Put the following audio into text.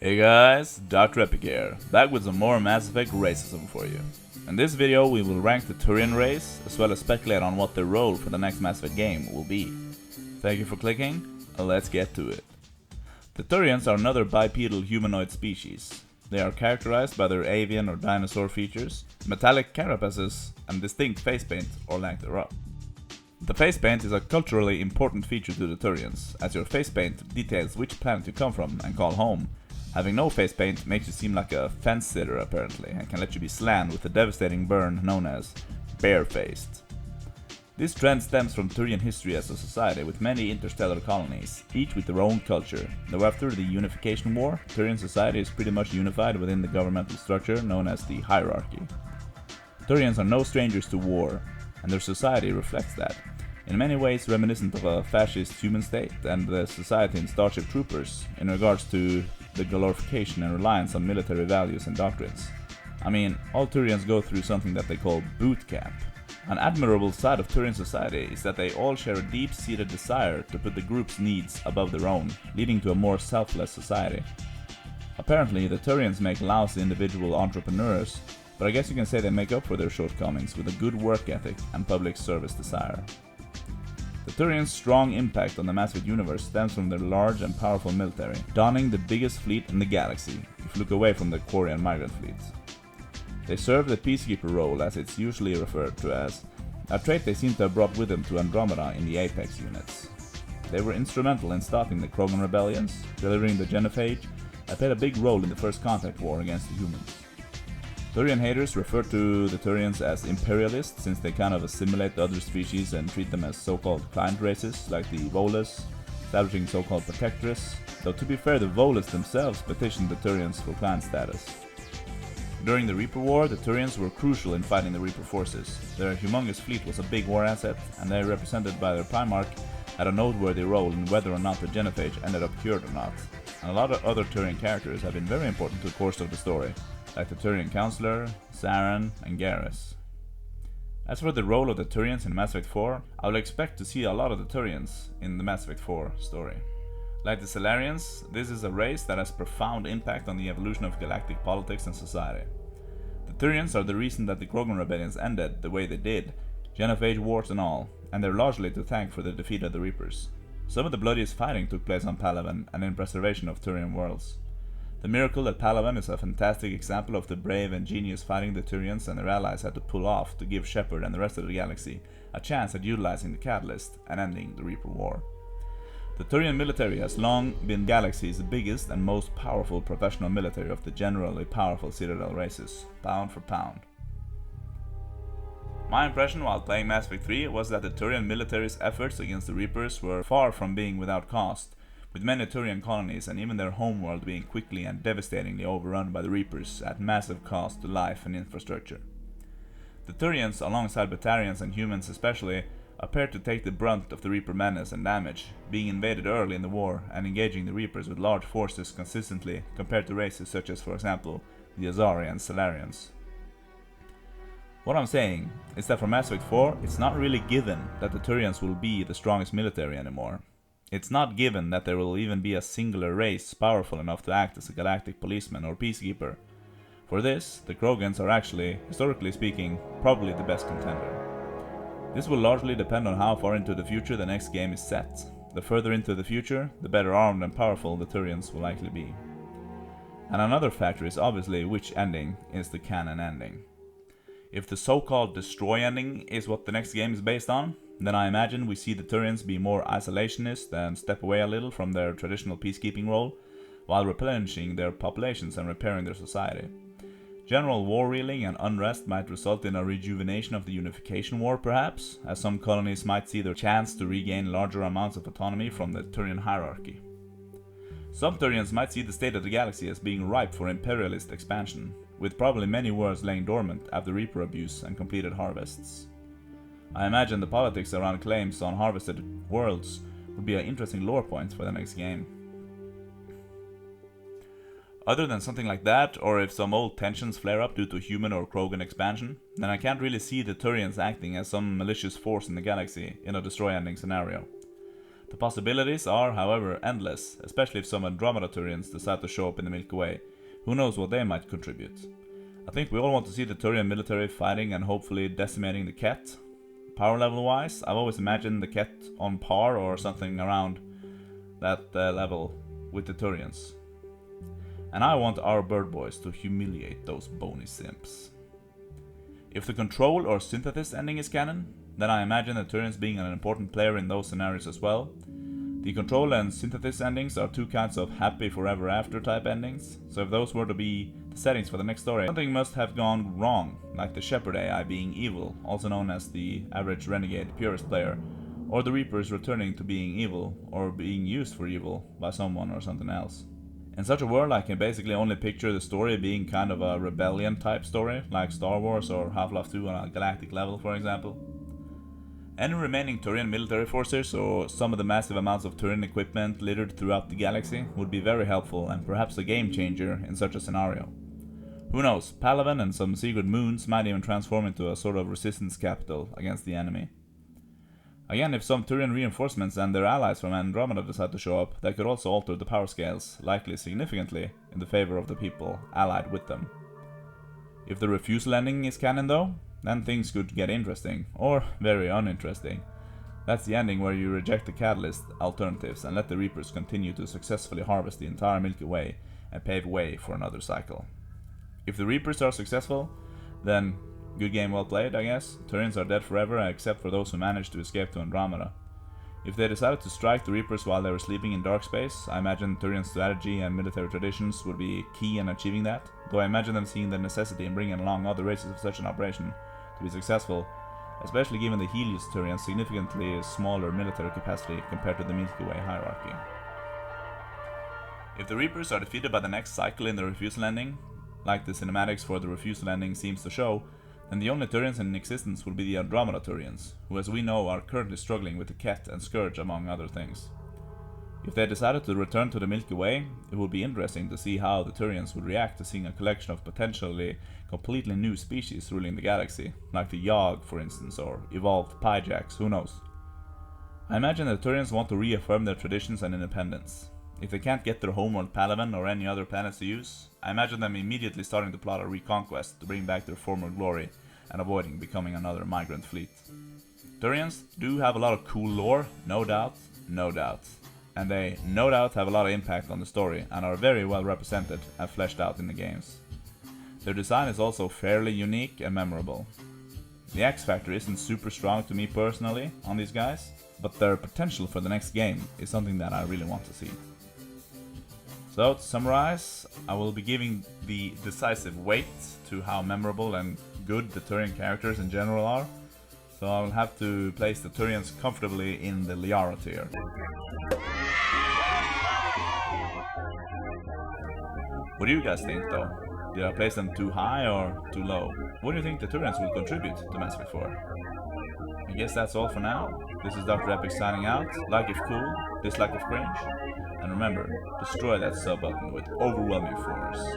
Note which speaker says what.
Speaker 1: Hey guys, Dr. Epic here, back with some more Mass Effect racism for you. In this video we will rank the Turian race, as well as speculate on what their role for the next Mass Effect game will be. Thank you for clicking, and let's get to it. The Turians are another bipedal humanoid species. They are characterized by their avian or dinosaur features, metallic carapaces, and distinct face paint or lack thereof. The face paint is a culturally important feature to the Turians, as your face paint details which planet you come from and call home. Having no face paint makes you seem like a fence sitter apparently, and can let you be slammed with a devastating burn known as barefaced. This trend stems from Turian history as a society with many interstellar colonies, each with their own culture, though after the Unification War, Turian society is pretty much unified within the governmental structure known as the hierarchy. Turians are no strangers to war, and their society reflects that, in many ways reminiscent of a fascist human state and the society in Starship Troopers in regards to the glorification and reliance on military values and doctrines. I mean, all Turians go through something that they call boot camp. An admirable side of Turian society is that they all share a deep-seated desire to put the group's needs above their own, leading to a more selfless society. Apparently, the Turians make lousy individual entrepreneurs, but I guess you can say they make up for their shortcomings with a good work ethic and public service desire. The Turians' strong impact on the Mass Effect universe stems from their large and powerful military, donning the biggest fleet in the galaxy, if you look away from the Quarian migrant fleets. They serve the peacekeeper role, as it's usually referred to as, a trait they seem to have brought with them to Andromeda in the Apex units. They were instrumental in stopping the Krogan rebellions, delivering the genophage, and played a big role in the First Contact War against the humans. Turian haters refer to the Turians as imperialists since they kind of assimilate the other species and treat them as so-called client races like the Volus, establishing so-called protectorates, though to be fair the Volus themselves petitioned the Turians for client status. During the Reaper War, the Turians were crucial in fighting the Reaper forces. Their humongous fleet was a big war asset, and they, represented by their Primarch, had a noteworthy role in whether or not the genophage ended up cured or not. And a lot of other Turian characters have been very important to the course of the story, like the Turian Counselor, Saren, and Garrus. As for the role of the Turians in Mass Effect 4, I would expect to see a lot of the Turians in the Mass Effect 4 story. Like the Salarians, this is a race that has profound impact on the evolution of galactic politics and society. The Turians are the reason that the Krogan rebellions ended the way they did, genophage wars and all, and they're largely to thank for the defeat of the Reapers. Some of the bloodiest fighting took place on Palaven and in preservation of Turian worlds. The miracle at Palaven is a fantastic example of the brave and genius fighting the Turians and their allies had to pull off to give Shepard and the rest of the galaxy a chance at utilizing the Catalyst and ending the Reaper War. The Turian military has long been Galaxy's biggest and most powerful professional military of the generally powerful Citadel races, pound for pound. My impression while playing Mass Effect 3 was that the Turian military's efforts against the Reapers were far from being without cost, with many Turian colonies and even their homeworld being quickly and devastatingly overrun by the Reapers at massive cost to life and infrastructure. The Turians, alongside Batarians and humans especially, appeared to take the brunt of the Reaper menace and damage, being invaded early in the war and engaging the Reapers with large forces consistently compared to races such as, for example, the Azari and Salarians. What I'm saying is that for Mass Effect 4, it's not really given that the Turians will be the strongest military anymore. It's not given that there will even be a singular race powerful enough to act as a galactic policeman or peacekeeper. For this, the Krogans are actually, historically speaking, probably the best contender. This will largely depend on how far into the future the next game is set. The further into the future, the better armed and powerful the Turians will likely be. And another factor is obviously which ending is the canon ending. If the so-called destroy ending is what the next game is based on, then I imagine we see the Turians be more isolationist and step away a little from their traditional peacekeeping role, while replenishing their populations and repairing their society. General war reeling and unrest might result in a rejuvenation of the Unification War perhaps, as some colonies might see their chance to regain larger amounts of autonomy from the Turian hierarchy. Some Turians might see the state of the galaxy as being ripe for imperialist expansion, with probably many worlds laying dormant after Reaper abuse and completed harvests. I imagine the politics around claims on harvested worlds would be an interesting lore point for the next game. Other than something like that, or if some old tensions flare up due to human or Krogan expansion, then I can't really see the Turians acting as some malicious force in the galaxy in a destroy ending scenario. The possibilities are, however, endless, especially if some Andromeda Turians decide to show up in the Milky Way. Who knows what they might contribute. I think we all want to see the Turian military fighting and hopefully decimating the Ket. Power level wise, I've always imagined the Ket on par or something around that level with the Turians. And I want our bird boys to humiliate those bony simps. If the control or synthesis ending is canon, then I imagine the Turians being an important player in those scenarios as well. The control and synthesis endings are two kinds of happy forever after type endings, so if those were to be the settings for the next story, something must have gone wrong, like the Shepherd AI being evil, also known as the average renegade purist player, or the Reapers returning to being evil, or being used for evil by someone or something else. In such a world, I can basically only picture the story being kind of a rebellion type story, like Star Wars or Half-Life 2 on a galactic level, for example. Any remaining Turian military forces, or some of the massive amounts of Turian equipment littered throughout the galaxy, would be very helpful and perhaps a game changer in such a scenario. Who knows, Palaven and some secret moons might even transform into a sort of resistance capital against the enemy. Again, if some Turian reinforcements and their allies from Andromeda decide to show up, that could also alter the power scales, likely significantly, in the favor of the people allied with them. If the refusal ending is canon though, then things could get interesting, or very uninteresting. That's the ending where you reject the catalyst alternatives and let the Reapers continue to successfully harvest the entire Milky Way and pave way for another cycle. If the Reapers are successful, then good game well played, I guess. Turians are dead forever except for those who managed to escape to Andromeda. If they decided to strike the Reapers while they were sleeping in dark space, I imagine Turian strategy and military traditions would be key in achieving that, though I imagine them seeing the necessity in bringing along other races of such an operation to be successful, especially given the Helios Turians' significantly smaller military capacity compared to the Milky Way hierarchy. If the Reapers are defeated by the next cycle in the refusal ending, like the cinematics for the refusal ending seems to show, then the only Turians in existence will be the Andromeda Turians, who as we know are currently struggling with the Ket and Scourge among other things. If they decided to return to the Milky Way, it would be interesting to see how the Turians would react to seeing a collection of potentially completely new species ruling the galaxy, like the Yogg for instance, or evolved Pyjaks, who knows. I imagine the Turians want to reaffirm their traditions and independence. If they can't get their homeworld Palaven or any other planets to use, I imagine them immediately starting to plot a reconquest to bring back their former glory and avoiding becoming another migrant fleet. Turians do have a lot of cool lore, no doubt, no doubt. And they no doubt have a lot of impact on the story and are very well represented and fleshed out in the games. Their design is also fairly unique and memorable. The X factor isn't super strong to me personally on these guys, but their potential for the next game is something that I really want to see. So to summarize, I will be giving the decisive weight to how memorable and good the Turian characters in general are, so I will have to place the Turians comfortably in the Liara tier. What do you guys think though? Did I place them too high or too low? What do you think the Turians will contribute to Mass Effect 4? I guess that's all for now. This is Dr. Epic signing out. Like if cool, dislike if cringe. And remember, destroy that sub button with overwhelming force.